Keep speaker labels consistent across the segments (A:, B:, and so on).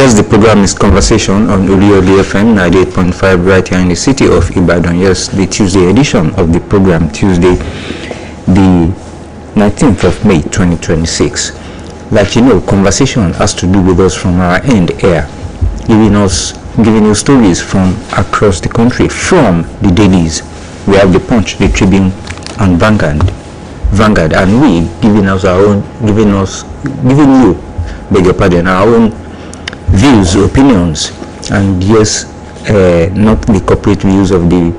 A: Yes, the program is Conversation on OLUYOLEFM 98.5 right here in the city of Ibadan. Yes, the Tuesday edition of the program, Tuesday, the 19th of May 2026. Like you know, conversation has to do with us from our end here, giving you stories from across the country, from the dailies. We have the Punch, the Tribune, and Vanguard, and we giving you, beg your pardon, our own views, opinions, and yes, not the corporate views of the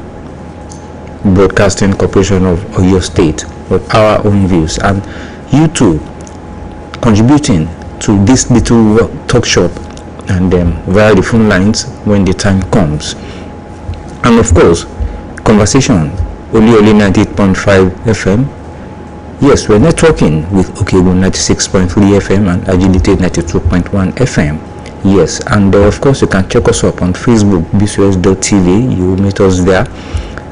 A: Broadcasting Corporation of Oyo State, but our own views, and you too contributing to this little talk shop and via the phone lines when the time comes. And of course, conversation, Oluyole 98.5 FM. Yes, we're networking with Okebo 96.3 FM and Agility 92.1 FM. Yes, and of course you can check us up on Facebook, bcs.tv, you will meet us there.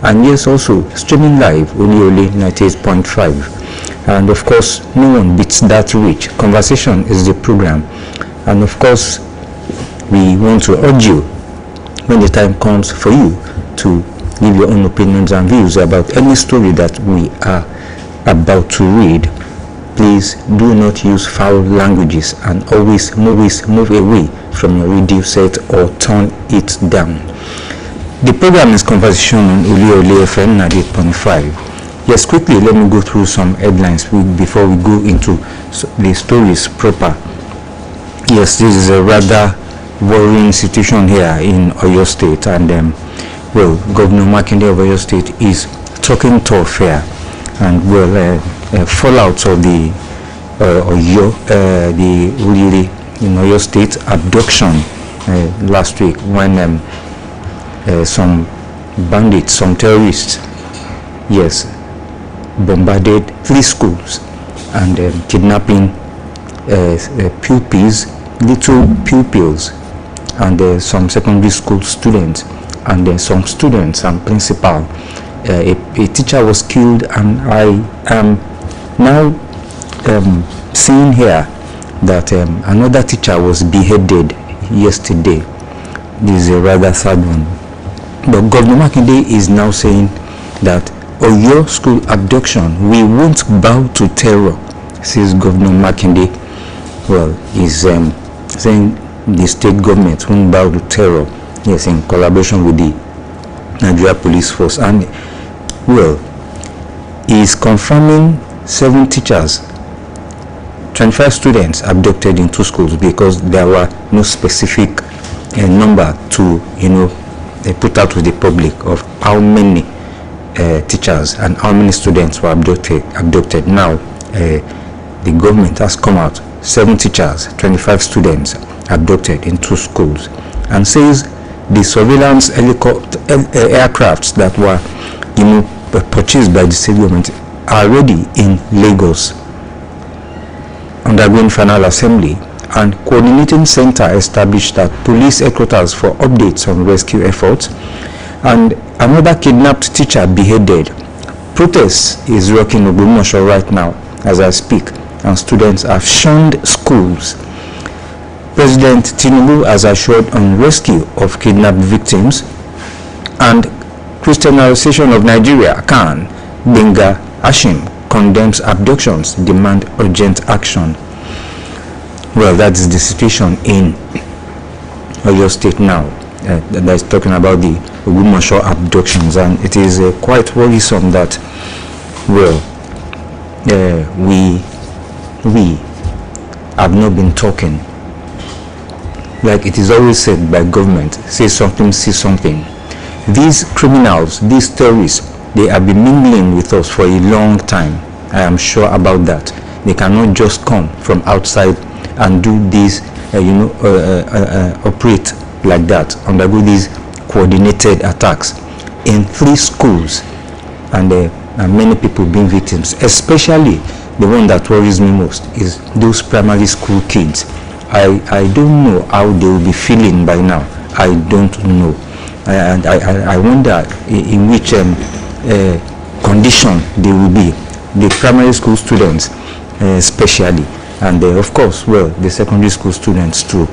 A: And yes, also streaming live, Oluyole 98.5. And of course, no one beats that reach. Conversation is the program. And of course, we want to urge you, when the time comes for you to give your own opinions and views about any story that we are about to read, please do not use foul languages and always move away from your radio set or turn it down. The program is Conversation on OLUYOLEFM 98.5. Yes, quickly let me go through some headlines before we go into the stories proper. Yes, this is a rather worrying situation here in Oyo State, and Governor Makinde of Oyo State is talking tough here, and fallout of the Oluyole in Oyo State abduction last week, when some bandits, some terrorists, yes, bombarded 3 schools and kidnapping little pupils, and some secondary school students, and some students and principal. A teacher was killed, and I am now seeing here that another teacher was beheaded yesterday. This is a rather sad one. But Governor Makinde is now saying that Oyo school abduction, we won't bow to terror, says Governor Makinde. Well, he's saying the state government won't bow to terror, yes, in collaboration with the Nigeria Police Force. And well, he is confirming 7 teachers, 25 students abducted in 2 schools, because there were no specific number to put out to the public of how many teachers and how many students were abducted. Now the government has come out, 7 teachers, 25 students abducted in 2 schools, and says the surveillance aircrafts that were purchased by the state government are already in Lagos undergoing final assembly, and coordinating center established at police headquarters for updates on rescue efforts. And another kidnapped teacher beheaded. Protests is rocking Ogbomoso right now as I speak, and students have shunned schools. President Tinubu has assured on rescue of kidnapped victims, and Christian Association of Nigeria, CAN, Benga Hashim, condemns abductions, demand urgent action. Well, that is the situation in Oyo State now. That is talking about the Ogbomoso abductions, and it is quite worrisome that, we have not been talking. Like it is always said by government, say something, see something. These criminals, these terrorists, they have been mingling with us for a long time. I am sure about that. They cannot just come from outside and do this, operate like that, undergo these coordinated attacks in 3 schools, and many people being victims. Especially the one that worries me most is those primary school kids. I don't know how they will be feeling by now. I don't know, and I wonder in which condition they will be. The primary school students, especially, and of course, the secondary school students too.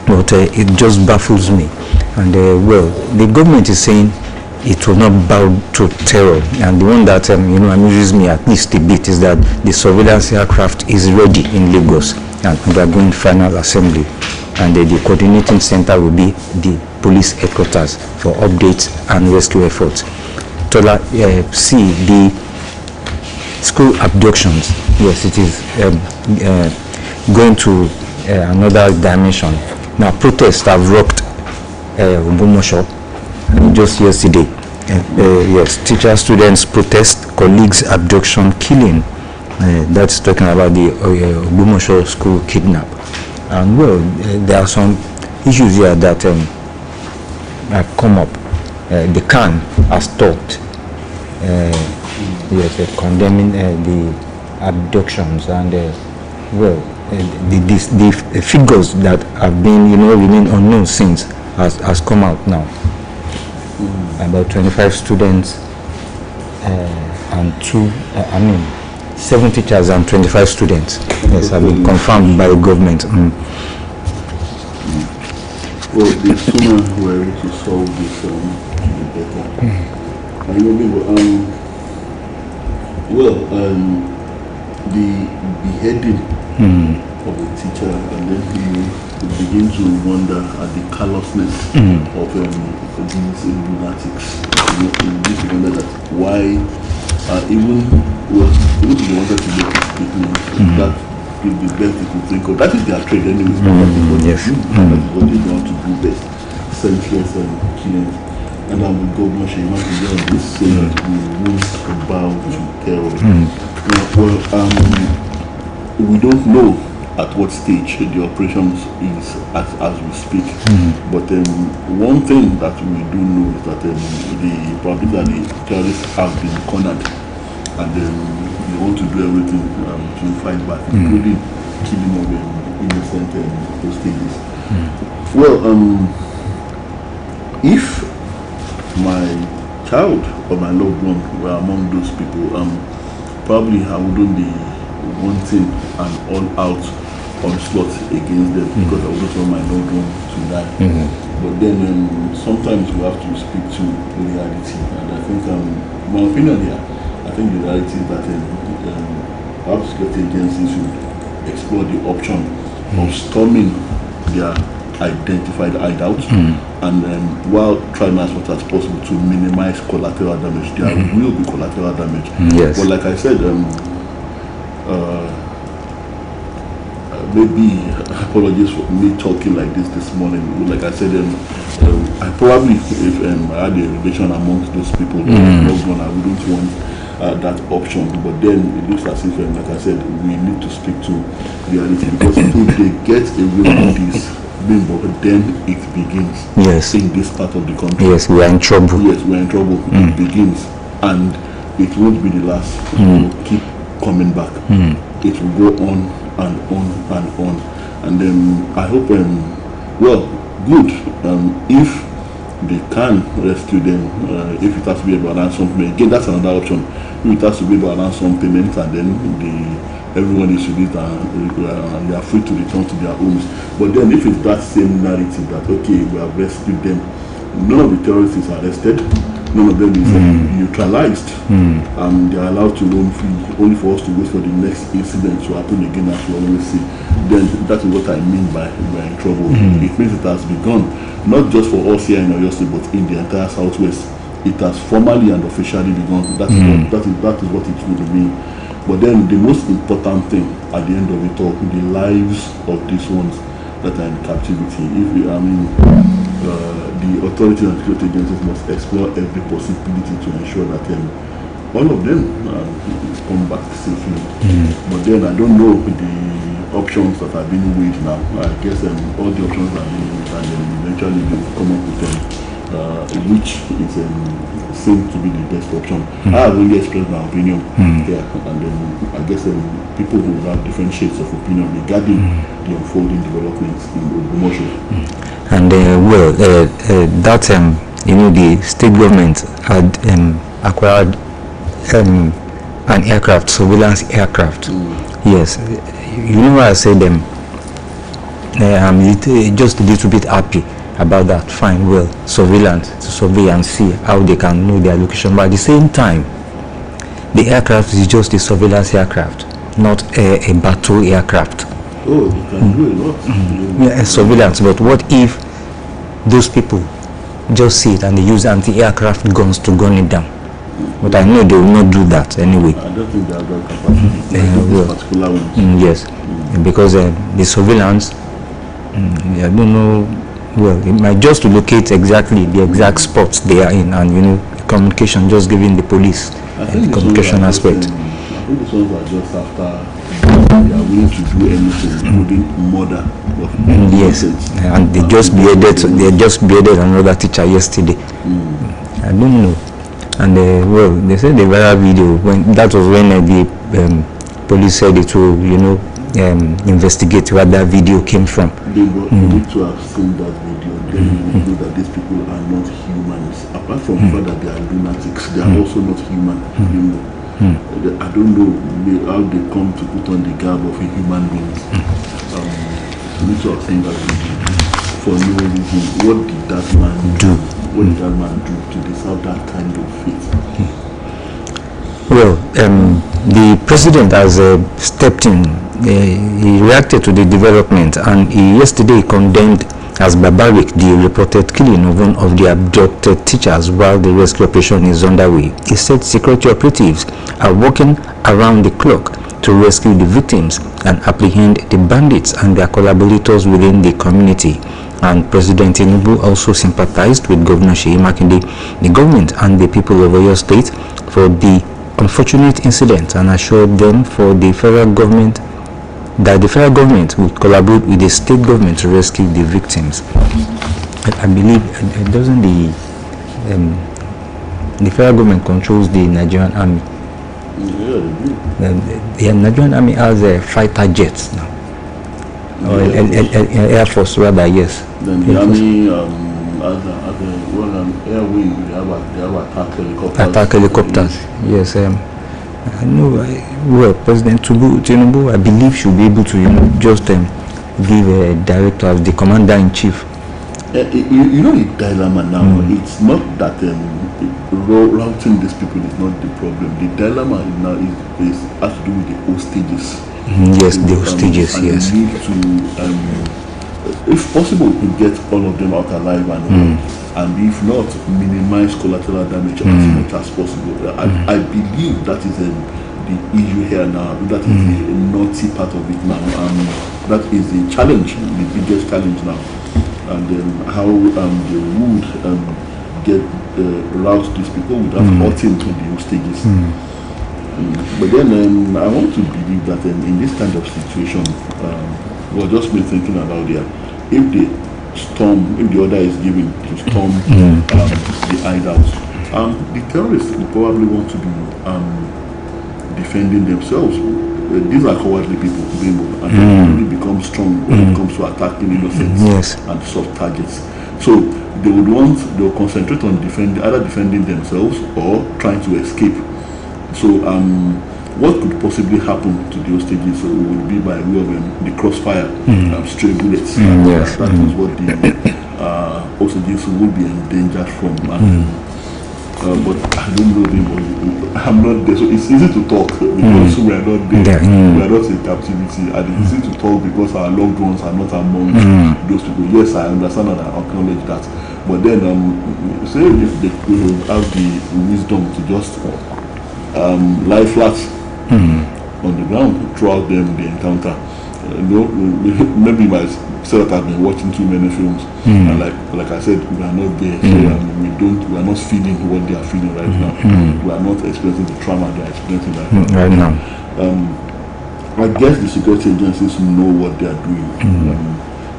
A: but it just baffles me. And well, the government is saying it will not bow to terror, and the one that amuses me at least a bit is that the surveillance aircraft is ready in Lagos and undergoing final assembly, and the coordinating center will be the police headquarters for updates and rescue efforts. Tola, see the school abductions. Yes, it is going to another dimension. Now, protests have rocked Ogbomoso just yesterday. Yes, teacher students protest, colleagues abduction, killing. That's talking about the Ogbomoso school kidnap. And well, there are some issues here that have come up. The CAN has talked, yes, condemning the abductions, and well, the figures that have been remain unknown since has come out now. About 25 students and 7 teachers and 25 students, yes, have been confirmed by the government.
B: Well, the sooner we're able to solve this, the better. I remember, the beheading of a teacher, and then he begin to wonder at the callousness of these lunatics. You begin to wonder that why, even if they wanted to make a statement, that is the best they could think of. That is their trade anyways.
A: Yes.
B: That is what they want to do best. Senseless and killing. And I'm with Governor Sheyman to do this, saying that we won't bow to terror. We don't know at what stage the operations is as we speak. But one thing that we do know is that the probably that the terrorists have been cornered, and they want to do everything to fight back, including killing of innocent hostages. Well, if my child or my loved one were among those people, probably I wouldn't be wanting an all-out onslaught against them, because I wouldn't want my loved one to die. But then sometimes we have to speak to reality, and I think my opinion here, I think the reality is that perhaps security agencies should explore the option of storming their identified hideouts, and while trying as much as possible to minimize collateral damage. There will be collateral damage.
A: Yes.
B: But like I said, maybe apologies for me talking like this morning. Like I said, I probably, if I had a relation amongst those people, I wouldn't want that option. But then it looks as if, like I said, we need to speak to reality, because if they get away with this, then it begins.
A: Yes.
B: In this part of the country.
A: Yes, we are in trouble.
B: Yes, we are in trouble. It begins, and it won't be the last. It will keep coming back. It will go on and on and on. And then I hope, well, good. If they can rescue them, if it has to be about ransom payment, again, that's another option. If it has to be about ransom payment, and then everyone is released and they are free to return to their homes. But then if it's that same narrative that, okay, we have rescued them, none of the terrorists is arrested, none of them is neutralized, and they are allowed to roam free, only for us to wait for the next incident to happen again, as we always say, then that is what I mean by we are in trouble. It means it has begun, not just for us here in Oyo State, but in the entire Southwest. It has formally and officially begun. That is what it would mean. But then the most important thing at the end of it all, the lives of these ones that are in captivity. The authorities and security agencies must explore every possibility to ensure that all of them come back safely. But then I don't know the options that are being weighed now. I guess all the options are being weighed, and then eventually they will come up with which is seems to be the best option. I have really expressed my opinion here, and then I guess people who have different shades of opinion regarding the unfolding developments in Ogbomoso.
A: And the state government had acquired an aircraft, surveillance aircraft. Yes, you know why I say them. just a little bit happy about that. Fine, well, surveillance to survey and see how they can know their location, but at the same time, the aircraft is just a surveillance aircraft, not a battle aircraft.
B: Oh, you can do a lot.
A: Yeah, surveillance. But what if those people just see it and they use anti-aircraft guns to gun it down? But I know they will not do that anyway.
B: I don't think they have that capacity. This particular one.
A: Yes, because the surveillance, I don't know. Well, it might just to locate exactly the exact spots they are in, and communication, just giving the police the communication aspect.
B: I think these ones are just after they are willing to do anything, including murder of
A: yes, and they just beheaded another teacher yesterday. I don't know. And well, they said the viral video, when that was when the police said it will investigate where that video came from.
B: You need to have seen that video, then you know that these people are not humans. Apart from the fact that they are lunatics, they are also not human. I don't know how they come to put on the garb of a human being. You need to have seen that video for no reason. What did that man do? What did that man do to deserve that kind of fate?
A: Well, the president has stepped in. He reacted to the development, and he yesterday condemned as barbaric the reported killing of one of the abducted teachers while the rescue operation is underway. He said security operatives are working around the clock to rescue the victims and apprehend the bandits and their collaborators within the community. And President Tinubu also sympathized with Governor Seyi Makinde, the government and the people of Oyo State for the unfortunate incident, and assured them for the federal government that the federal government will collaborate with the state government to rescue the victims. I believe doesn't the federal government controls the Nigerian army. The Nigerian army has fighter jets now, or Air Force rather. Yes.
B: Then the army as an air wing, they have attack helicopters.
A: Yes. I know. Well, President Tinubu, I believe, should be able to just give a director as the commander-in-chief.
B: The dilemma now, it's not that routing these people is not the problem. The dilemma now has to do with the hostages.
A: Yes, the hostages, yes.
B: We need to, if possible, to get all of them out alive and if not, minimize collateral damage as much as possible. I believe that is the issue here now. That is the naughty part of it now. That is the challenge, the biggest challenge now. And how they would get route these people without hurting to the hostages. But then I want to believe that in this kind of situation, we've just been thinking about if the order is given to storm the hideouts, the terrorists will probably want to be defending themselves. These are cowardly people, and they really become strong when it comes to attacking innocents and soft targets. So they'll concentrate on either defending themselves or trying to escape. So what could possibly happen to the hostages would be by way of the crossfire, stray bullets. That is what the hostages would be endangered from. But I don't know I'm not there, so it's easy to talk because we are not there. We are not in captivity, and it's easy to talk because our loved ones are not among those people. Yes, I understand and I acknowledge that. But then, say if they could have the wisdom to just lie flat on the ground throughout the encounter. Maybe myself I've been watching too many films, and like I said, we are not there, so we are not feeling what they are feeling right now. We are not experiencing the trauma they are experiencing right now. I guess the security agencies know what they are doing,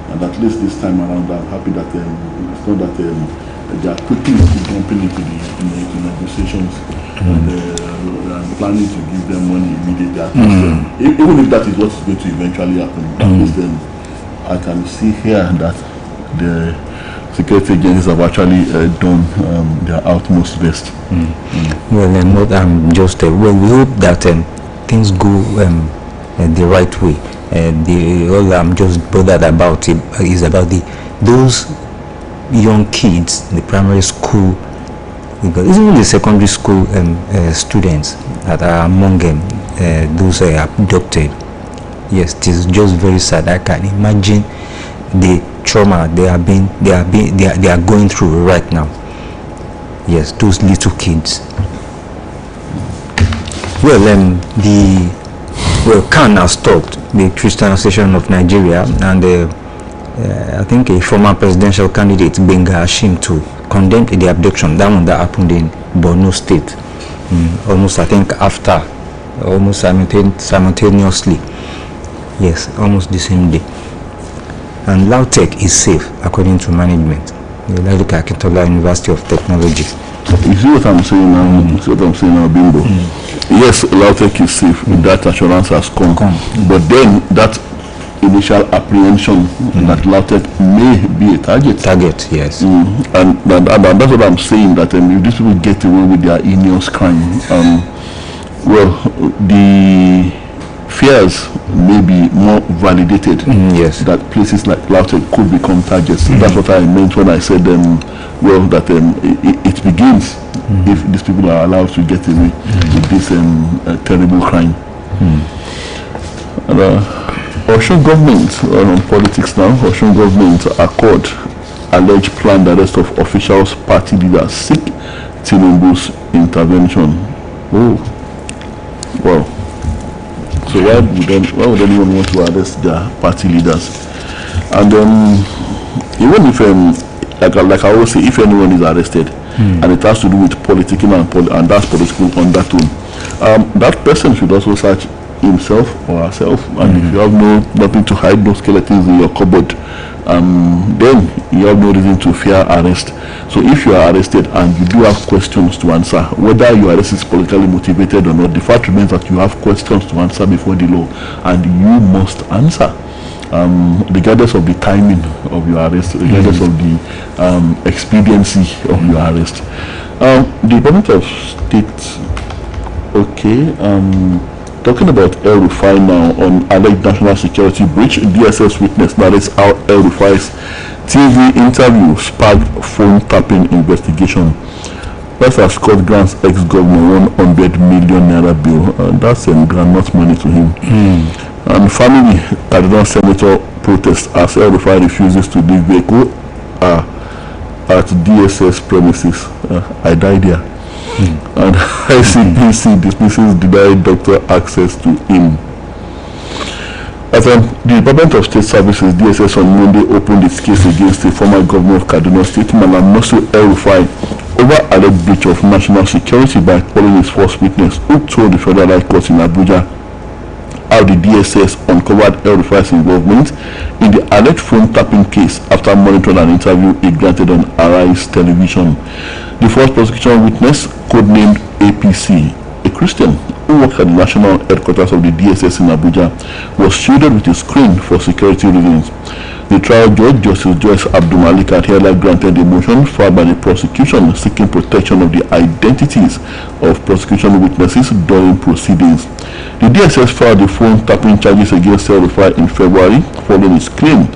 B: and at least this time around, I'm happy that it's not that they are quickly jumping into the negotiations and planning to give them money immediately. At least, even if that is what is going to eventually happen, at least then I can see here that the security agencies have actually done their utmost best.
A: Well, we hope that things go the right way. All I'm just bothered about is about those young kids, the primary school, because even the secondary school students that are among them, those abducted. Yes, it is just very sad. I can imagine the trauma they are going through right now. Yes, those little kids. Well, CAN has stopped the Christian Association of Nigeria, and I think a former presidential candidate, Benga Hashim, to condemn the abduction, that one that happened in Borno State, almost I think after, almost simultaneously. Yes, almost the same day. And Lautech is safe according to management. The Ladoka Akintola University of Technology.
B: You see what I'm saying now? You see what I'm saying now, Bimbo? Yes, Lautech is safe. That assurance has come. But then that initial apprehension that Lautech may be a target.
A: Yes.
B: And that's what I'm saying, that if these people get away with their heinous crime, well, the fears may be more validated.
A: Yes.
B: That places like Lautech could become targets. That's what I meant when I said well, that it begins if these people are allowed to get away with this terrible crime. And Osun government, on politics now, Osun government accord alleged planned arrest of officials, party leaders seek Tinubu's intervention. Oh, wow. So why would anyone want to arrest their party leaders? And even if like I always say, if anyone is arrested and it has to do with political and that's political undertone, that person should also search himself or herself. And if you have nothing to hide, no skeletons in your cupboard, then you have no reason to fear arrest. So if you are arrested and you do have questions to answer, whether your arrest is politically motivated or not, the fact remains that you have questions to answer before the law, and you must answer, regardless of the timing of your arrest, regardless of the expediency of your arrest. The Department of State, talking about El-Rufai now on alleged national security breach, DSS witness narrates how El-Rufai's TV interview sparked phone tapping investigation. Pastor Scott grants ex-governor 100 million naira bill. That's groundnut money to him. And family Kaduna senator protests as El-Rufai refuses to leave vehicle at DSS premises. I died here. And ICPC dismisses denied doctor access to him. As the Department of State Services, DSS, on Monday opened its case against the former governor of Kaduna State, Malam Nasir El-Rufai, over alleged breach of national security by calling his first witness, who told the Federal High Court in Abuja how the DSS uncovered El-Rufai's involvement in the alleged phone tapping case after monitoring an interview he granted on Arise television. The first prosecution witness, codenamed APC, a Christian who worked at the national headquarters of the DSS in Abuja, was shielded with a screen for security reasons. The trial judge, Justice Joyce Abdul Malik, had hereby granted a motion filed by the prosecution seeking protection of the identities of prosecution witnesses during proceedings. The DSS filed the phone tapping charges against El-Rufai in February following his claim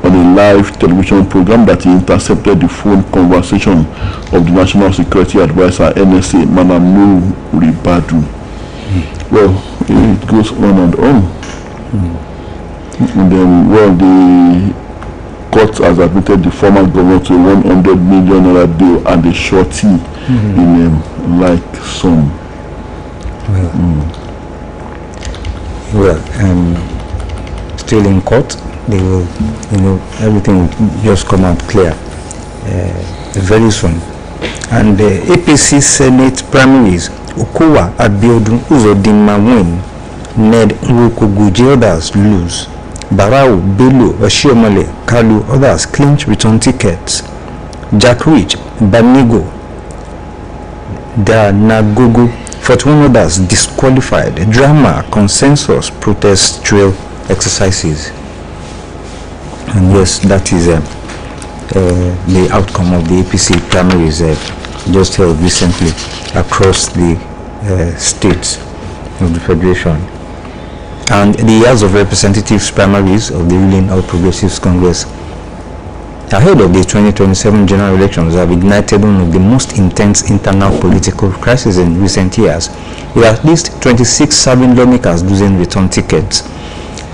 B: on a live television program that he intercepted the phone conversation of the National Security Advisor NSA, Manam Ribadu. Well, it goes on and on. And then, well, the court has admitted the former governor to 100 million naira bill and a shorty in like sum.
A: Well, still in court, they will, everything will just come out clear very soon. And the APC Senate primaries, Okowa, Abiodun, Uzodinma win, Ned Nwokoguji, others lose. Barau, Bello, Oshiomole, Kalu, others clinch return tickets. Jack Rich, Banigo, Danagogo, 41 others disqualified. Drama, consensus, protest trail exercises. And yes, that is the outcome of the APC primaries just held recently across the states of the Federation. and the House of Representatives primaries of the ruling All Progressives Congress ahead of the 2027 general elections have ignited one of the most intense internal political crises in recent years, with at least 26 serving lawmakers losing return tickets.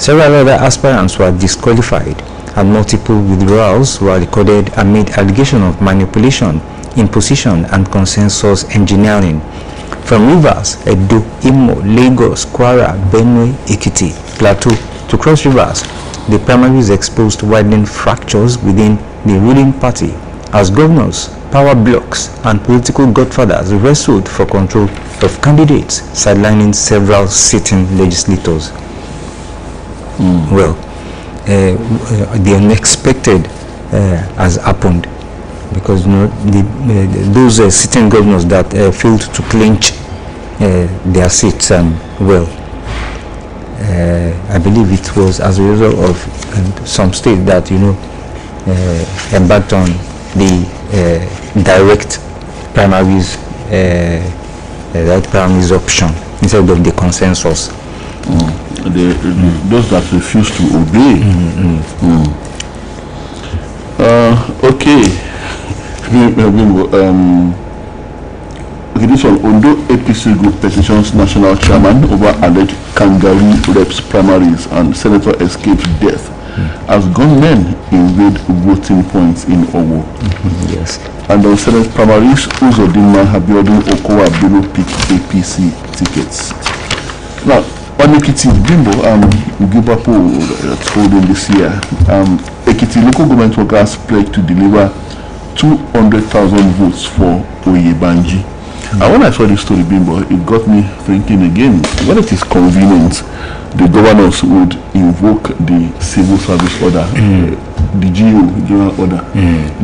A: Several other aspirants were disqualified, and multiple withdrawals were recorded amid allegations of manipulation, imposition, and consensus engineering. From Rivers, Edo, Imo, Lagos, Kwara, Benue, Ekiti, Plateau to Cross Rivers, the primaries exposed widening fractures within the ruling party as governors, power blocks, and political godfathers wrestled for control of candidates, sidelining several sitting legislators. Well, the unexpected has happened, because those sitting governors that failed to clinch their seats, I believe it was as a result of some states that embarked on the direct primaries option instead of the consensus.
B: Those that refuse to obey. Okay, this one, Ondo APC group petitions national chairman over alleged kangaroo reps primaries and senator escapes death as gunmen invade voting points in Owo.
A: Yes. And
B: on Senate primaries, Uzodinma Abiodun Okowa Bello pick APC tickets. Now, on Ekiti, Bimbo, Ugibapo told him this year, Ekiti local government workers pledged to deliver 200,000 votes for Oyebanji. And when I saw this story, Bimbo, it got me thinking again, when it is convenient, the governors would invoke the civil service order, the GO, general order,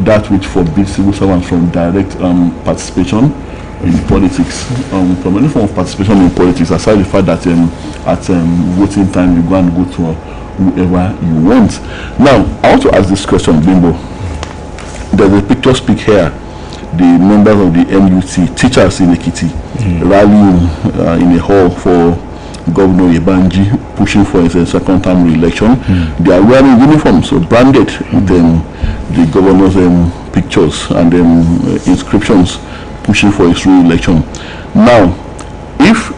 B: that which forbids civil servants from direct participation in politics, from any form of participation in politics, aside the fact that at voting time you go and go to whoever you want. Now, I want to ask this question, Bimbo. There's a picture speak here. The members of the NUT, teachers in Ekiti, rallying in a hall for Governor Yebanji, pushing for his second term re-election. They are wearing uniforms, so branded with the governor's pictures and inscriptions, pushing for his re-election. Now, if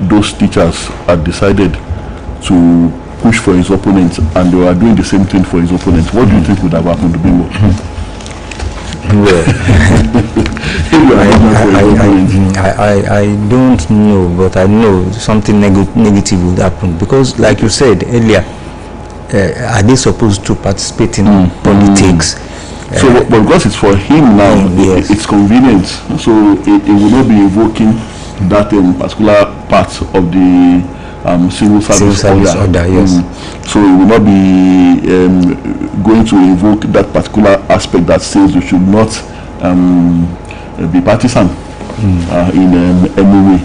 B: those teachers had decided to push for his opponent and they were doing the same thing for his opponent, what do you think would have happened to Bimbo?
A: I don't know, but I know something negative would happen, because like you said earlier, are they supposed to participate in politics?
B: So but because it's for him now, yes, it's convenient, so it will not be invoking that particular part of the civil service order.
A: Yes.
B: So it will not be going to invoke that particular aspect that says you should not be partisan in any way.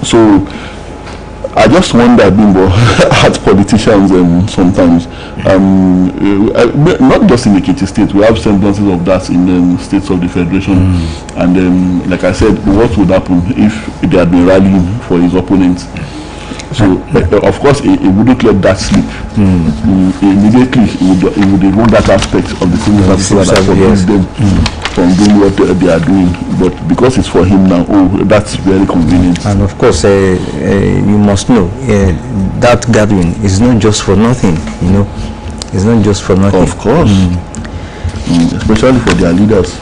B: So I just wonder, Bimbo, at politicians sometimes, not just in the Ekiti state, we have semblances of that in states of the federation. And like I said, what would happen if they had been rallying for his opponents? So, of course, it wouldn't let that slip. Immediately, it would remove that aspect of the civil service that forbids them from doing what they are doing. But because it's for him now, that's very convenient.
A: And of course, you must know, that gathering is not just for nothing, It's not just for nothing.
B: Of course. Especially for their leaders.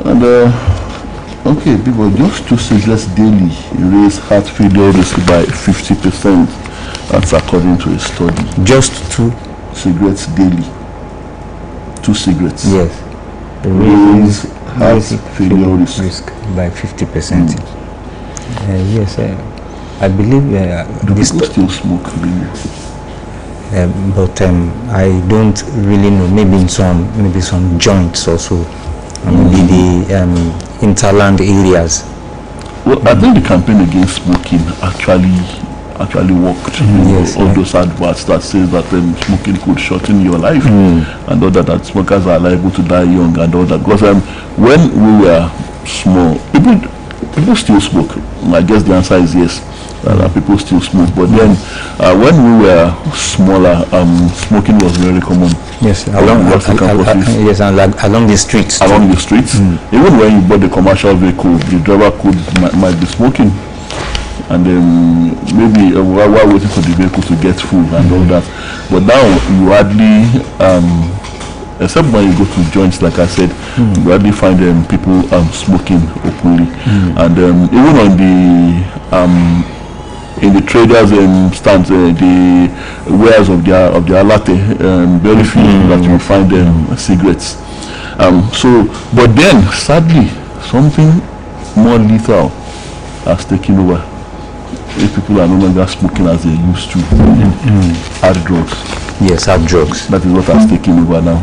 B: And, okay, people, just 2 cigarettes daily raise heart failure risk by 50%. That's according to a study.
A: Just 2
B: cigarettes daily. 2 cigarettes.
A: Yes.
B: Raise heart failure risk
A: by 50%. Yes, I believe.
B: Do people still smoke?
A: But I don't really know. Maybe some joints also. Maybe the interland areas.
B: Well, I think the campaign against smoking actually worked.
A: Yes,
B: all those adverts that says that smoking could shorten your life, and all that smokers are liable to die young and all that. Because when we were small, people still smoke. I guess the answer is yes. that people still smoke. But then, when we were smaller, smoking was very common.
A: Yes, along the streets.
B: Along the streets, even when you bought the commercial vehicle, the driver might be smoking, and then maybe while waiting for the vehicle to get full and all that. But now you hardly, except when you go to joints, like I said, you hardly find people smoking openly, and even on the in the traders stands, the wares of their latte, very few that you find cigarettes. But then sadly, something more lethal has taken over. If people are no longer smoking as they used to, hard drugs.
A: Yes, hard drugs.
B: That is what has taken over now,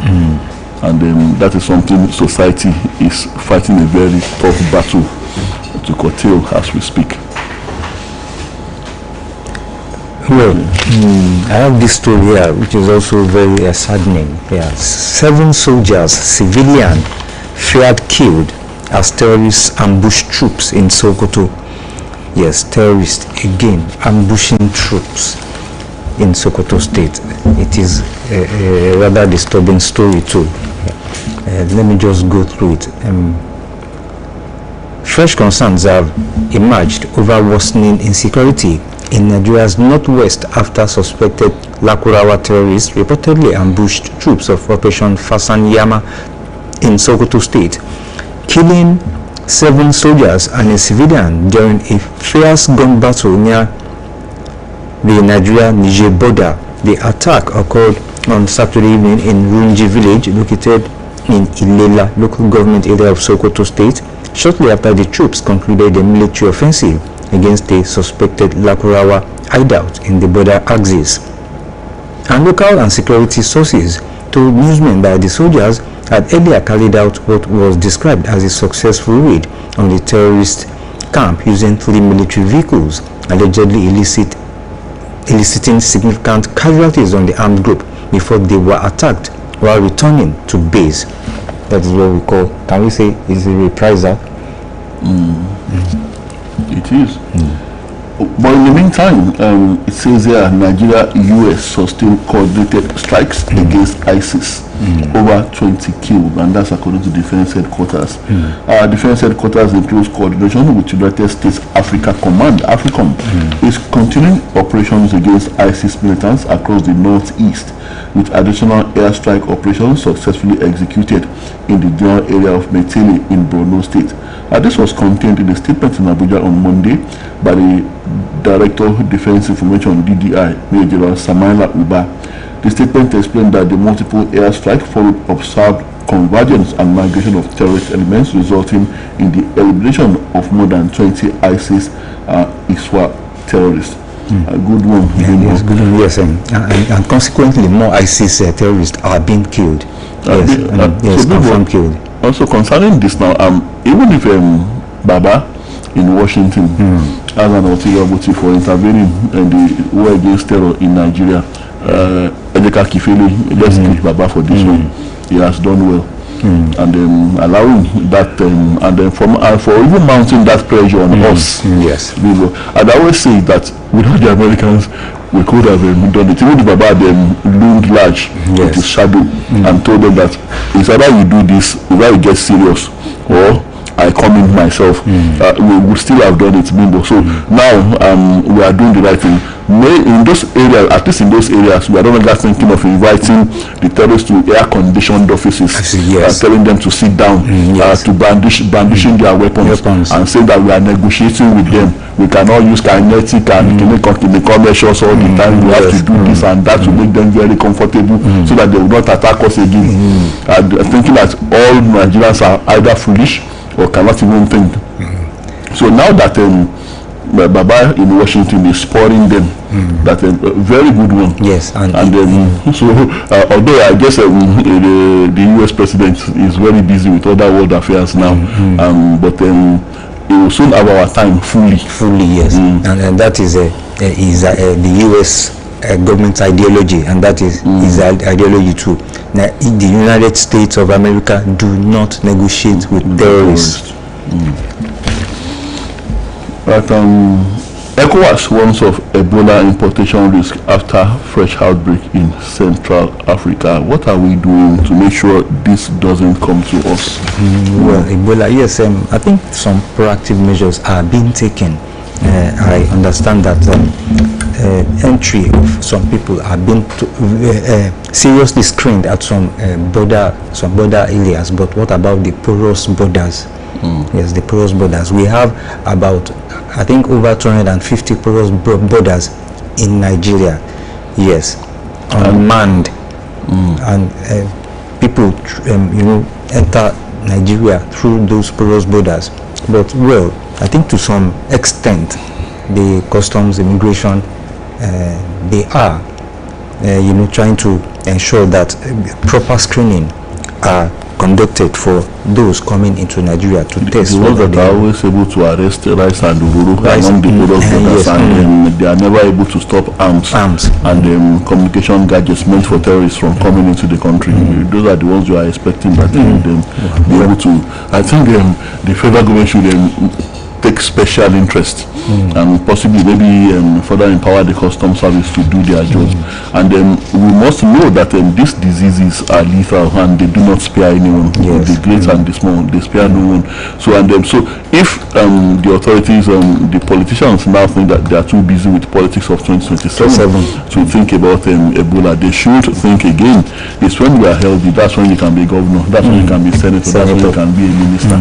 B: and that is something society is fighting a very tough battle to curtail as we speak.
A: Well, I have this story here, which is also very saddening. Yeah, 7 soldiers, civilian, feared killed as terrorists ambushed troops in Sokoto. Yes, terrorists again ambushing troops in Sokoto State. It is a rather disturbing story too. Let me just go through it. Fresh concerns have emerged over worsening insecurity in Nigeria's northwest after suspected Lakurawa terrorists reportedly ambushed troops of Operation Fasanyama in Sokoto State, killing 7 soldiers and a civilian during a fierce gun battle near the Nigeria-Niger border. The attack occurred on Saturday evening in Runji village, located in Ilela local government area of Sokoto State, shortly after the troops concluded a military offensive against a suspected Lakurawa hideout in the border axis. And local and security sources told newsmen that the soldiers had earlier carried out what was described as a successful raid on the terrorist camp using 3 military vehicles, allegedly eliciting significant casualties on the armed group before they were attacked while returning to base. That is what we call, can we say, is a reprisal?
B: It is. But in the meantime, it says here Nigeria-US sustained coordinated strikes against ISIS. Over 20 killed, and that's according to Defense Headquarters. Defense Headquarters includes coordination with United States Africa Command, AFRICOM, is continuing operations against ISIS militants across the northeast, with additional airstrike operations successfully executed in the general area of Metele in Borno State. This was contained in a statement in Abuja on Monday by the Director of Defense Information DDI, Major General Samaila Uba. The statement explained that the multiple airstrike followed observed convergence and migration of terrorist elements, resulting in the elimination of more than 20 ISIS ISWA terrorists. A good one.
A: Yes, good one. Yes, and consequently, more ISIS terrorists are being killed. Yes, confirmed killed.
B: Also concerning this now, even if Baba in Washington has an ulterior motive for intervening in the war against terror in Nigeria, Edeka Kifele, let's give Baba for this one. He has done well, and allowing that, and then for even mounting that pressure on us.
A: Yes,
B: and I always say that without the Americans, we could have done it. Even the Baba loomed large with his shadow and told them that it's either you do this, either you get serious, or I come in myself. We would still have done it, Bimbo. So now we are doing the right thing. In those areas, at least in those areas, we are no longer thinking of inviting the terrorists to air-conditioned offices, telling them to sit down, to brandishing their weapons, and say that we are negotiating with them. We cannot use kinetic and chemical measures all the time. We have to do this and that to make them very comfortable, so that they will not attack us again. Thinking that all Nigerians are either foolish or cannot even think. So now that Baba in Washington is spurring them, that a very good one.
A: Yes,
B: so although I guess the US president is very busy with other world affairs now, but he will soon have our time fully.
A: Yes, and that is the US government ideology, and that is his ideology too. Now, the United States of America do not negotiate with terrorists.
B: But ECOWAS warns of Ebola importation risk after fresh outbreak in Central Africa. What are we doing to make sure this doesn't come to us?
A: Well, Ebola, yes, I think some proactive measures are being taken. I understand that entry of some people are being seriously screened at some border areas. But what about the porous borders? Yes, the porous borders. We have about, I think, over 250 porous borders in Nigeria. Yes, unmanned, and people, enter Nigeria through those porous borders. But well, I think to some extent, the customs, immigration, they are, trying to ensure that proper screening are conducted for those coming into Nigeria to test.
B: The ones that are always able to arrest rice and ururu along the porous borders, and they are never able to stop arms and communication gadgets meant for terrorists from coming into the country. Those are the ones you are expecting that them be able to. I think the federal government should take special interest and possibly maybe further empower the customs service to do their job. And we must know that these diseases are lethal and they do not spare anyone. The great and the small, they spare no one. So so if the authorities, the politicians now think that they are too busy with politics of 2027 to think about Ebola, they should think again. It's when we are healthy, that's when you can be governor, that's when you can be senator, that's when you can be a minister.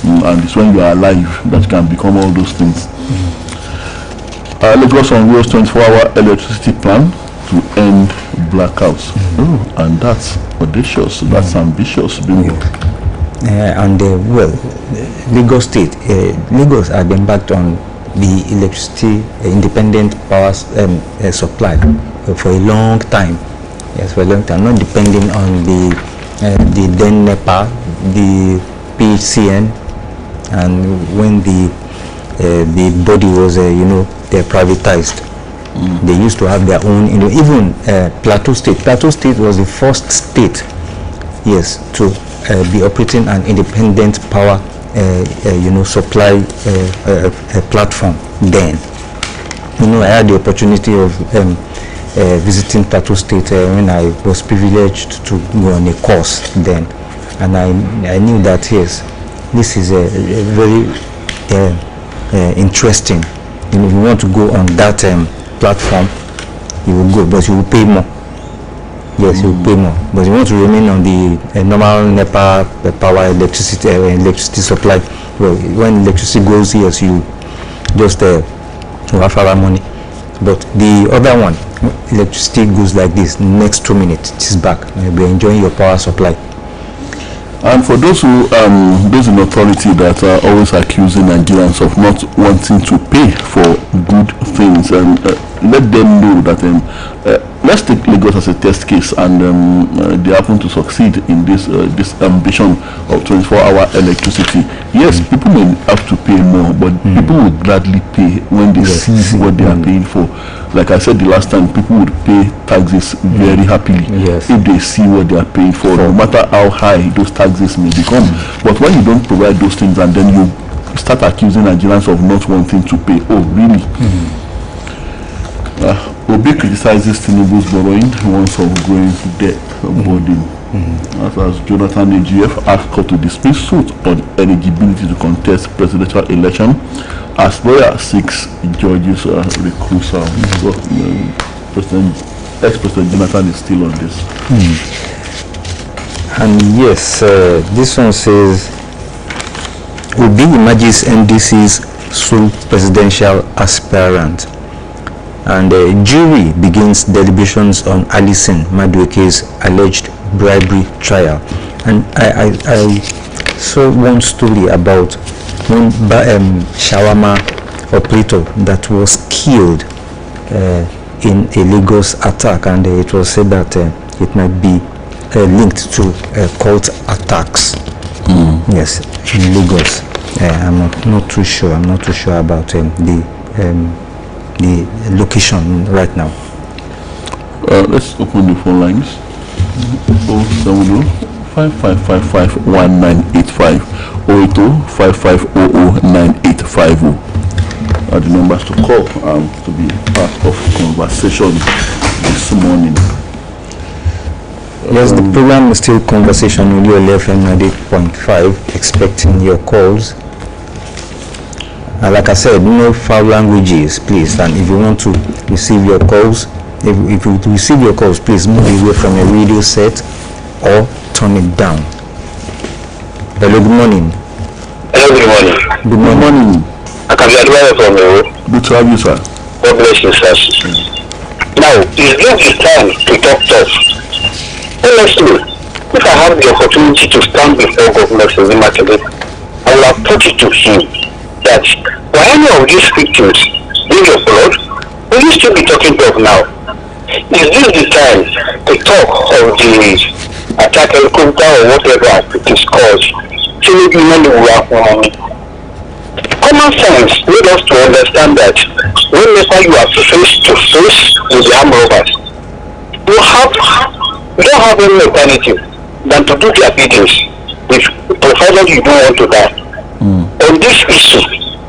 B: And it's when you are alive that you can become all those things. Lagos unveils 24-hour electricity plan to end blackouts. And that's audacious, that's ambitious.
A: Well, Lagos State, Lagos had embarked on the electricity independent power supply for a long time. Yes, for a long time, not depending on the then NEPA, the PHCN, and when the body was they're privatized, they used to have their own. Even Plateau State was the first state, yes, to be operating an independent power supply platform. Then I had the opportunity of visiting Plateau State when I was privileged to go on a course then, and I knew that yes, this is a very interesting. If you want to go on that platform, you will go, but you will pay more. Yes, you will pay more. But you want to remain on the normal NEPA power electricity supply. Well, when electricity goes, yes, you just have our money. But the other one, electricity goes like this. Next 2 minutes, it is back. You'll be enjoying your power supply.
B: And for those who, those in authority that are always accusing Nigerians of not wanting to pay for good things, and let them know that let's take Lagos as a test case, and they happen to succeed in this ambition of 24-hour electricity. Yes, people may have to pay more, but people will gladly pay when they see what they are paying for. Like I said the last time, people would pay taxes very happily if they see what they are paying for, no matter how high those taxes may become. But when you don't provide those things and then you start accusing Nigerians of not wanting to pay, oh really? Obi criticizes Tinubu's borrowing, once of growing debt burden. As Jonathan AGF asked court to dismiss suit on eligibility to contest presidential election as lawyer seeks judges recusal. Ex-President Jonathan is still on this.
A: And yes, this one says Obi emerges NDC's sole presidential aspirant. And the jury begins deliberations on Alison Madueke's alleged bribery trial. And I saw one story about one shawarma operator that was killed in a Lagos attack, and it was said that it might be linked to cult attacks. Yes, in Lagos. I'm not too sure. I'm not too sure about the location right now.
B: Let's open the phone lines. 070 5555 1985 080 5500 9850. the numbers to call to be part of conversation this morning.
A: Yes, the program is still Conversation on OLUYOLEFM 98.5, expecting your calls. And like I said, no foul languages, please. And if you want to receive your calls, if you receive your calls, please move away from your radio set or turn it down. Hello, good morning.
C: Hello, good morning.
A: Good morning.
C: I can be advised from you.
B: Good to have you, sir.
C: God bless you, sir. Now, is this the time to talk tough? Honestly, if I have the opportunity to stand before Governor Makinde, I will approach it to him that for any of these victims in your blood, will you still be talking tough now? Is this the time to talk of the attack helicopter or whatever it is called? Common sense leads us to understand that whenever you are face to face with the armed robbers, you don't have any alternative than to do their biddings, provided you don't want to die. On this issue,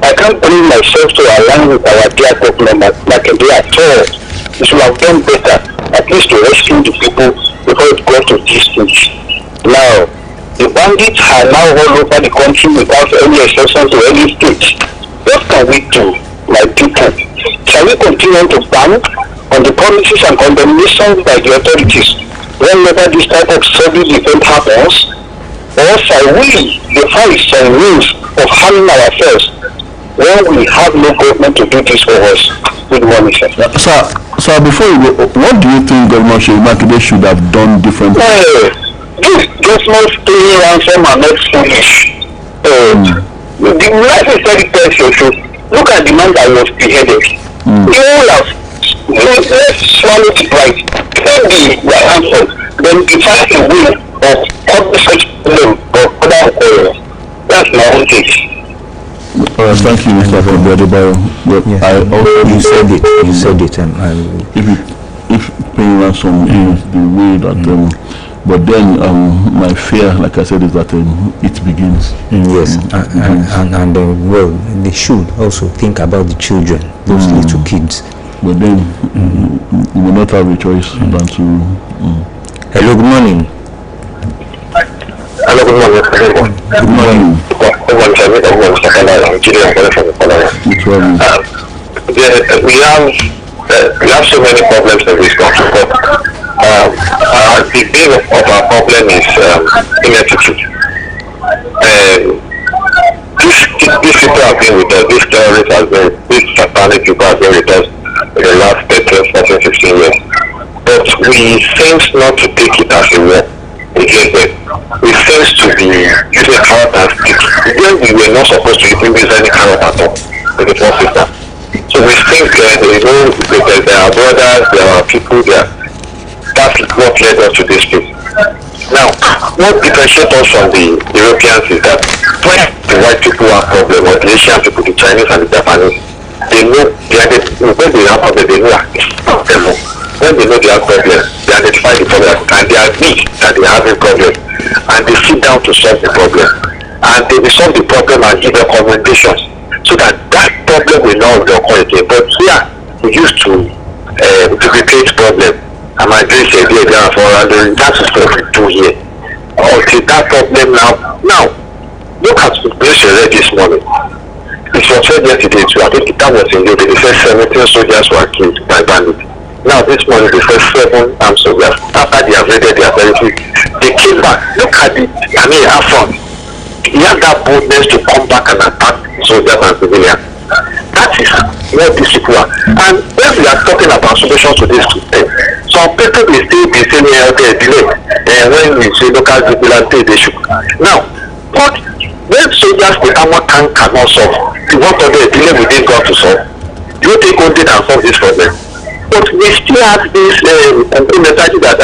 C: I can't bring myself to align with our dear government like they at all. We should have done better, at least to rescue the people before it got to this stage. Now, the bandits are now all over the country without any exception to any state. What can we do, my people? Shall we continue to bank on the promises and condemnations by the authorities whenever this type of service event happens? Or shall we devise some means of harming ourselves when we have no government to do this for us? Good morning, sir.
B: Sir, before you go, what do you think Governor Makinde should have done differently?
C: This government paying ransom are not foolish. The life is very precious. Look at the man that was beheaded. He will have let's swallow the pride, pay the ransom, then define a way of public such problem or other. That's my own take.
B: Thank you, Mr. Adebayo.
A: Yes.
B: I also
A: You said it.
B: If paying ransom is the way that but then my fear, like I said, is that it begins.
A: Yes, and well, they should also think about the children, those little kids.
B: But then we will not have a choice than to.
A: Hello, good morning.
C: Hello, good morning.
B: Good morning.
C: We have so many problems in this country, but the bane of our problem is ineptitude. These people have been with us, these terrorists have been, these satanic people have been with us in the last 13, 14, 15 years. But we seem not to take it as a war against them. We seem to be using carrot and stick. When we were not supposed to even use any carrot at all in the first system. So we think there are brothers, there are people there. That's what led us to this place. Now, what differentiates us from the Europeans is that when the white people have problems, or the Asian people, the Chinese and the Japanese, they know when they have problems, they know that it's not them. When they know they have problems, they identify the problem and they admit that they are having problems and they sit down to solve the problem. And they will solve the problem and give recommendations so that problem will not occur again. But here, we used to duplicate problem. And my dream said, that's what we do here. Okay, that problem now, look at this read this morning. It was said yesterday too. I think that was in Yobe. They said 17 soldiers were killed by bandits. Now this morning they said 7 armed soldiers. After they have raided their territory, they came back. Look at it. Affront. He had that boldness to come back and attack soldiers and civilians. That is what these people are. And when we are talking about solutions to this system, some people will still be saying okay, delay. When we say local vigilante, they should. Now, but when soldiers the armor tank cannot solve, you want to do a delay within God to solve. You take one day and solve this problem. But we still have this mentality that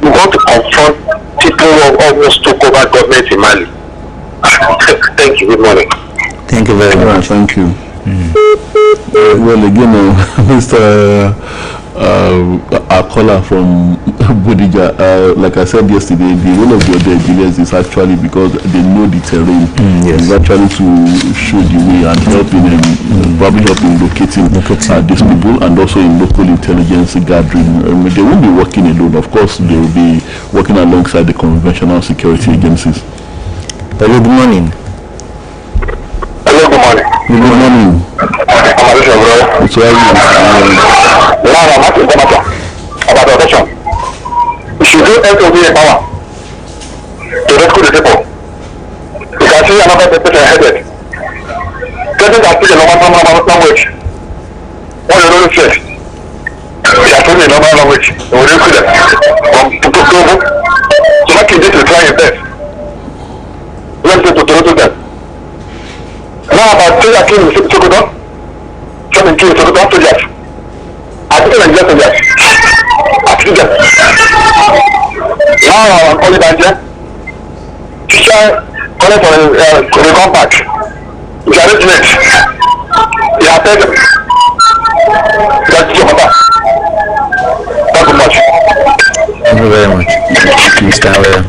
C: we want to confront people who almost took over government in Mali. Thank you. Good morning.
A: Thank you very much.
B: Thank you. Well, again, Mr. our caller from Bodija, like I said yesterday, the role of the other engineers is actually because they know the terrain. It's actually to show the way and helping them, probably helping locating these people, and also in local intelligence gathering. They won't be working alone. Of course, they will be working alongside the conventional security agencies.
A: Hello, good morning.
C: Hello, good morning.
B: Good morning. It's all
C: About the election. We should do SOB power to rescue the people. You can see another person headed. Getting that to the normal language. What you really said. We are told the normal language. We will rescue them. From Togo. So that can just try your best. Let's get to them. Now about 3 killing Sokoto. Some killing Sokoto soldiers. I think I'm just soldiers. Now I'm calling Nigeria. Teacher calling for the compact. The arrangement. They have said that's your matter. Thank you much.
A: Thank you very much, Mr. Aware.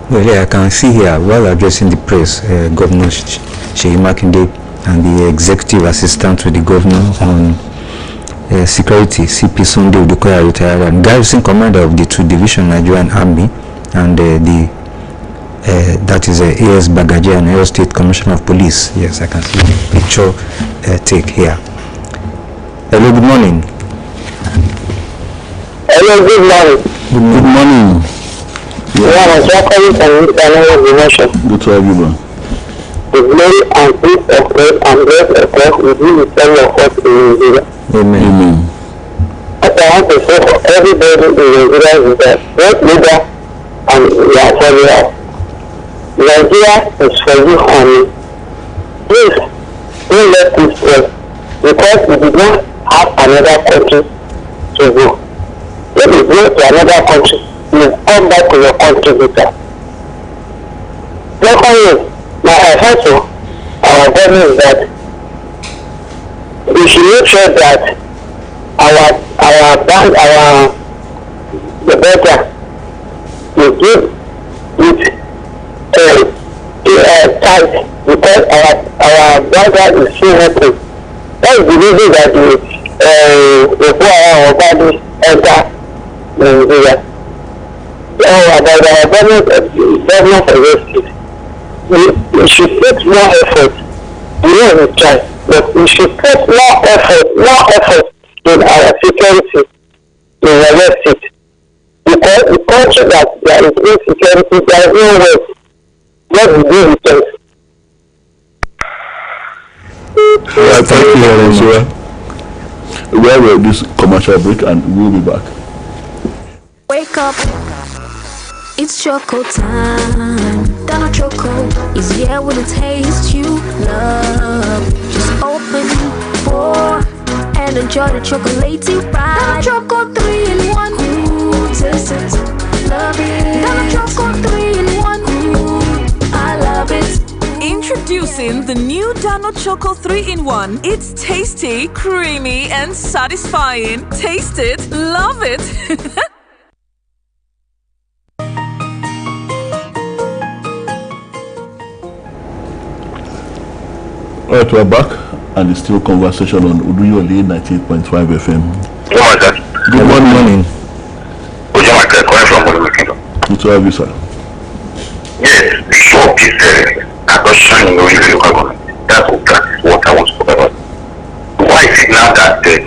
A: Well, yeah, I can see here while addressing the press, Governor Sheyi Makinde and the executive assistant to the governor on security, CP Sunday Udukoya retired, and garrison commander of the 2 Division Nigerian Army, and that is AS Bagaji and Oyo State Commissioner of Police. Yes, I can see the picture take here. Hello, good morning.
C: Hello, good morning.
B: Good morning.
C: Yeah, I was calling from another dimension.
B: Good to have you, man.
C: The glory and peace of God and grace of God will be the same of us in Nigeria.
A: Amen.
B: Amen.
C: What I want to say for everybody in Nigeria is that both leader and their followers, Nigeria is for you and me. Please, don't let this work, because we did not have another country to go. If we go to another country, you come back to your country later. Secondly, my advice to our government is that we should make sure that our bank, the border, we give it tight, because our border is so open. That is the reason that the poor our bodies enter Nigeria. So about our government of this state, we should put more effort. We know we try, but we should put more effort in our security in our state. Because the country that there is insecurity, there is no way. What we do with us.
B: Thank you very much. We will this commercial break and we'll be back.
D: Wake up, it's choco time. Donald Choco is here with a taste you love. Just open, pour, and enjoy the chocolatey ride. Donald Choco 3-in-1, ooh, taste it, love it. Donald Choco 3-in-1, ooh, I love it.
E: Introducing the new Dano Choco 3-in-1. It's tasty, creamy, and satisfying. Taste it, love it.
B: Alright, we're back, and it's still conversation on Oluyole 98.5 FM.
A: Good morning.
B: Good to have you, sir.
C: Yes, before this question in the local government, that's what I want to talk about. Why is it now that the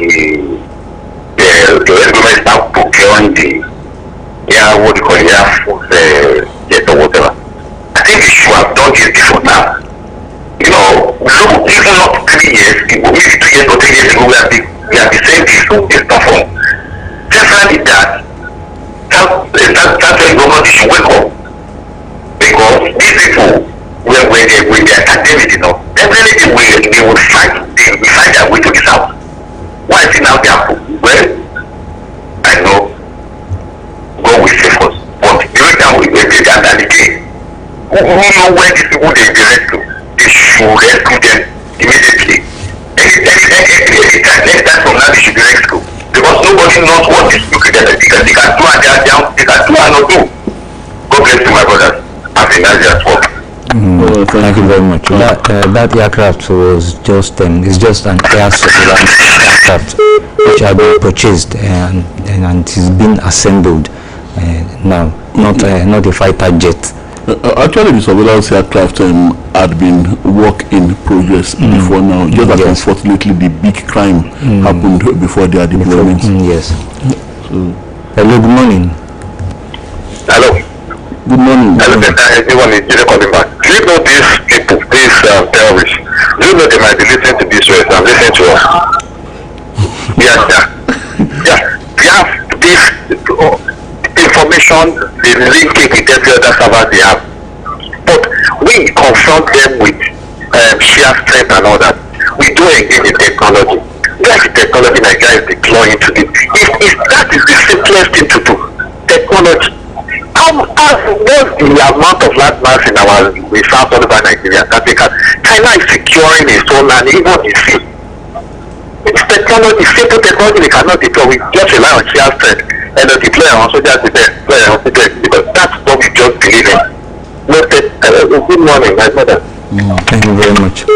C: government is now procuring what do you call it, Air Force jet or whatever? I think they should have done this before now. You know, so even not 3 years ago, maybe 2 years or 3 years ago, we are the same this platform. Definitely that's when government should wake up. Because these people, when they are academic, you know, definitely they will find their way to this out. Why is it now they are, well, I know, God will save us. But every time we get the game, who know where these people they rescue? They should rescue them immediately. next time from now they should be rescued. Because nobody knows what these people can do, and they can do and not do. God bless you, my brothers. Have a nice day at work.
A: Thank you very much. That aircraft was just it's just an air surveillance aircraft which had been purchased and it is being assembled now, not a fighter jet.
B: Actually, the surveillance aircraft had been work in progress before now. Just that unfortunately the big crime happened before their deployment.
A: Yes. So. Hello, good morning.
C: Hello.
B: Good morning.
C: Hello, everyone is just coming back. Do you know these people, these terrorists? Do you know they might be listening to this race and listening to us? Yeah. They have this information, they link it with every other server they have. But we confront them with sheer strength and all that. We do engage in technology. That's the technology Nigeria is deploying to this. If that is the simplest thing to do, technology. What's the amount of land mass in our reserves all over Nigeria that they can? China is securing its own land, even the sea. It's technology, simple technology they cannot deploy. We just rely on sheer strength and deploy our soldiers with them, because that's what we just believe in. Good morning, my brother.
A: Thank you very much.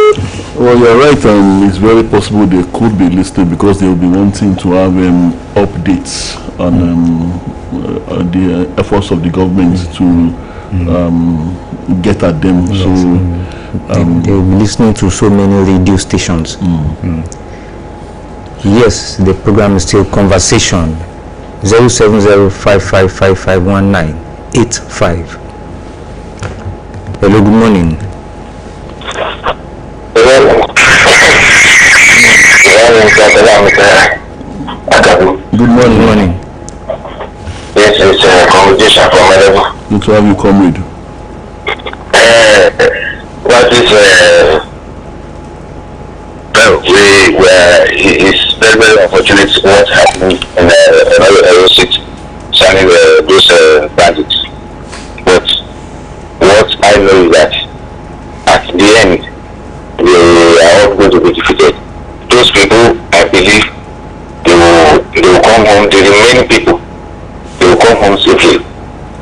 B: Well, you're right, it's very possible they could be listed because they will be wanting to have updates on the efforts of the government to get at them.
A: Yes.
B: So
A: they will be listening to so many radio stations. Yes, the program is still conversation. 07055551985. Hello, good morning. Good morning.
C: Yes, it's a conversation from Madam.
B: good to have you, comrade.
C: What is it's very, very unfortunate what happened in another state signing those bandits. But what I know is that at the end they are all going to be defeated. Those people, I believe, they will come home. The remaining people, they will come home safely.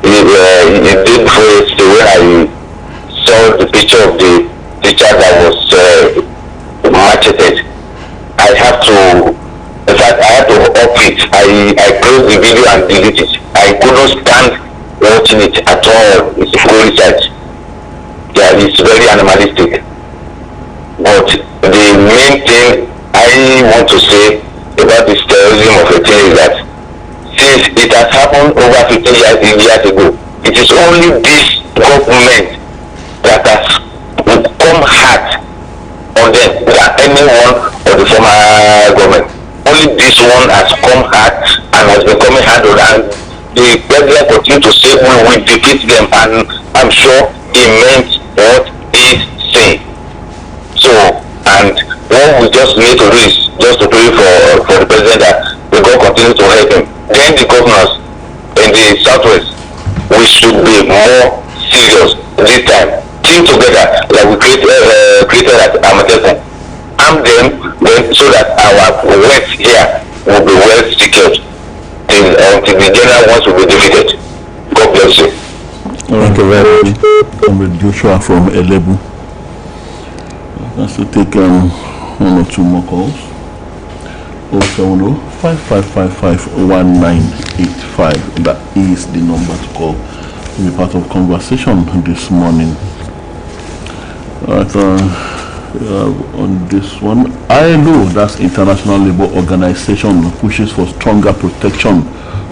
C: The day before yesterday, when I saw the picture of the teacher that was macheted, I had to, in fact, I had to off it. I closed the video and delete it. I couldn't stand watching it at all. It's full research. Yeah, it's very animalistic. But the main thing I want to say about this terrorism of a thing is that since it has happened over 15 years ago, it is only this government that has come hard on them than anyone of the former government. Only this one has come hard and has been coming hard on, and the president continue to say we will defeat them, and I'm sure he meant what he's saying. So, and what we just need to do is just to pray for the president that the God continue to help him. Then the governors in the southwest, we should be more serious this time. Team together, like we created at Amatesan. Arm them so that our west here will be well secured until the general ones will be defeated. God bless you.
A: Thank you very much.
B: Comrade Joshua from Elebu. Let's take one or two more calls. 070-5555-1985. That is the number to call to be part of conversation this morning. Alright, on this one, ILO, that's International Labour Organization, pushes for stronger protection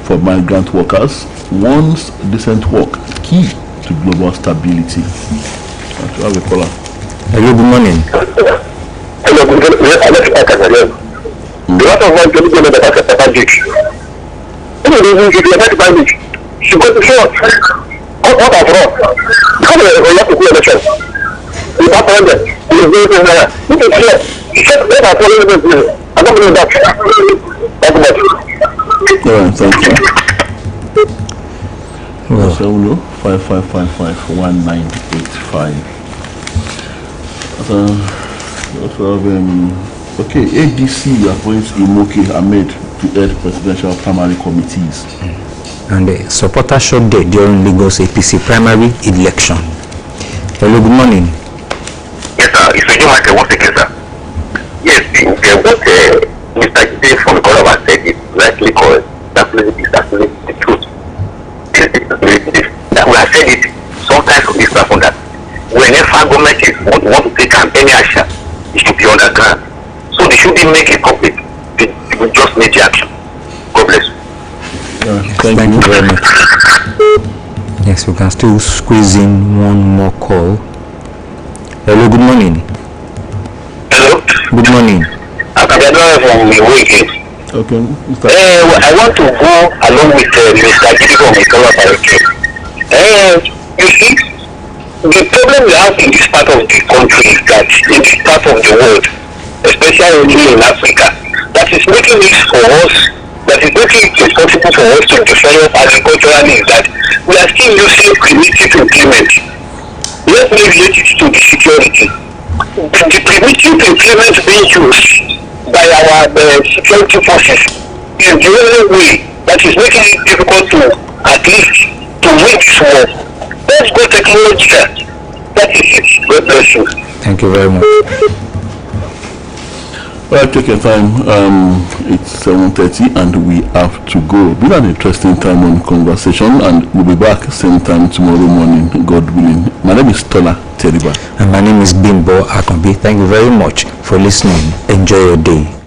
B: for migrant workers. Once decent work, key to global stability. I have a caller.
A: Hello, good morning.
C: Hello, good morning. The lot of one to look at the bandit. If you get bandit, she got the shot. What of wrong? Come here, we have to do election. We have to end it. We will do it in there. You can see it. Check that out for a little bit. I don't believe that. Thank you much.
B: Alright, thank you. 5555-1985. Also have Okay, ADC appoints Imoke Ahmed to head presidential primary committees.
A: And the supporter shot dead during Lagos APC primary election. Hello, good morning.
C: Yes, sir. It's a new market once again, sir. Yes, what Mr. Gide from the corner said is rightly correct. That's the truth. That we have said it sometimes on this platform that whenever government want to take any action, it should be underground. So they shouldn't make it public. They will just make the action. God bless you.
A: Thank you very much. Yes, we can still squeeze in one more call. Hello, good morning.
C: Hello.
A: Good morning.
C: I'm from Oluyole.
B: Okay.
C: I want to go along with Mr. Gide from the corner you see, the problem we have in this part of the country is that in this part of the world, especially in Africa, that is making it for us, that is making it impossible for us to develop agriculturally, is that we are still using primitive implement. Let me relate it to the security. The primitive implement being used by our security forces is the only way that is making it difficult to at least to win this war. Let's go technology. That is it. God bless you.
A: Thank you very much.
B: Well, take your time. It's 7:30 and we have to go. Been an interesting time on conversation, and we'll be back same time tomorrow morning, God willing. My name is Tola Teriba.
A: And my name is Bimbo Akombi. Thank you very much for listening. Enjoy your day.